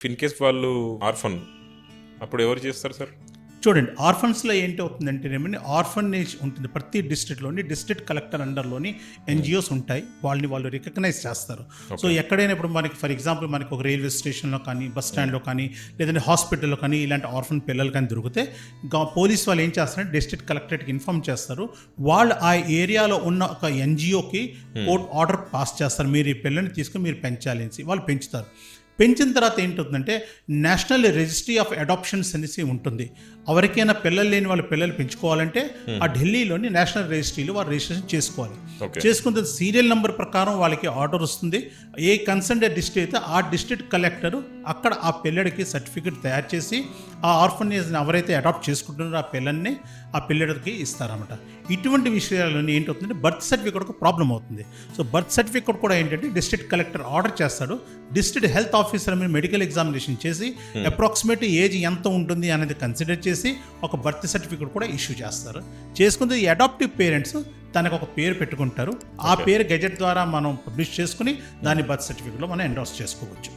In case వాళ్ళు orphan అప్పుడు ఎవరు చేస్తారు సార్? చూడండి, ఆర్ఫన్స్లో ఏంటి అవుతుందంటే ఆర్ఫనేజ్ ఉంటుంది. ప్రతి డిస్ట్రిక్ట్లోని డిస్ట్రిక్ట్ కలెక్టర్ అండర్లోని ఎన్జిఓస్ ఉంటాయి. వాళ్ళు రికగ్నైజ్ చేస్తారు. సో ఎక్కడైనా ఇప్పుడు మనకి ఫర్ ఎగ్జాంపుల్ మనకి ఒక రైల్వే స్టేషన్లో కానీ, బస్ స్టాండ్లో కానీ, లేదంటే హాస్పిటల్లో కానీ ఇలాంటి ఆర్ఫన్ పిల్లలు కానీ దొరికితే పోలీస్ వాళ్ళు ఏం చేస్తారంటే డిస్ట్రిక్ట్ కలెక్టరేట్కి ఇన్ఫార్మ్ చేస్తారు. వాళ్ళు ఆ ఏరియాలో ఉన్న ఒక ఎన్జిఓకి కోర్ట్ ఆర్డర్ పాస్ చేస్తారు, మీరు ఈ పిల్లల్ని తీసుకుని మీరు పెంచాలి అనేసి. వాళ్ళు పెంచుతారు. పెంచిన తర్వాత ఏంటవుతుందంటే నేషనల్ రిజిస్ట్రీ ఆఫ్ అడాప్షన్స్ అనేసి ఉంటుంది. ఎవరికైనా పిల్లలు లేని వాళ్ళు పిల్లలు పెంచుకోవాలంటే ఆ ఢిల్లీలోని నేషనల్ రిజిస్ట్రీలో వాళ్ళు రిజిస్ట్రేషన్ చేసుకోవాలి. చేసుకున్న సీరియల్ నెంబర్ ప్రకారం వాళ్ళకి ఆర్డర్ వస్తుంది. ఏ కన్సర్న్ డిస్ట్రిక్ట్ అయితే ఆ డిస్ట్రిక్ట్ కలెక్టర్ అక్కడ ఆ పిల్లడికి సర్టిఫికేట్ తయారు చేసి ఆ ఆర్ఫనేజ్ని ఎవరైతే అడాప్ట్ చేసుకుంటున్నారో ఆ పిల్లల్ని ఆ పిల్లడికి ఇస్తారన్నమాట. ఇటువంటి విషయాలని ఏంటవుతుందంటే బర్త్ సర్టిఫికేట్ ప్రాబ్లం అవుతుంది. సో బర్త్ సర్టిఫికేట్ కూడా ఏంటంటే డిస్ట్రిక్ట్ కలెక్టర్ ఆర్డర్ చేస్తాడు. డిస్ట్రిక్ట్ హెల్త్ ఆఫీసర్ మీద మెడికల్ ఎగ్జామినేషన్ చేసి అప్రాక్సిమేట్ ఏజ్ ఎంత ఉంటుంది అనేది కన్సిడర్ చేసి ఒక బర్త్ సర్టిఫికేట్ కూడా ఇష్యూ చేస్తారు. చేసుకుంటే ఈ అడాప్టివ్ పేరెంట్స్ తనకు ఒక పేరు పెట్టుకుంటారు. ఆ పేరు గెజెట్ ద్వారా మనం పబ్లిష్ చేసుకుని దాన్ని బర్త్ సర్టిఫికేట్లో మనం ఎండోర్స్ చేసుకోవచ్చు.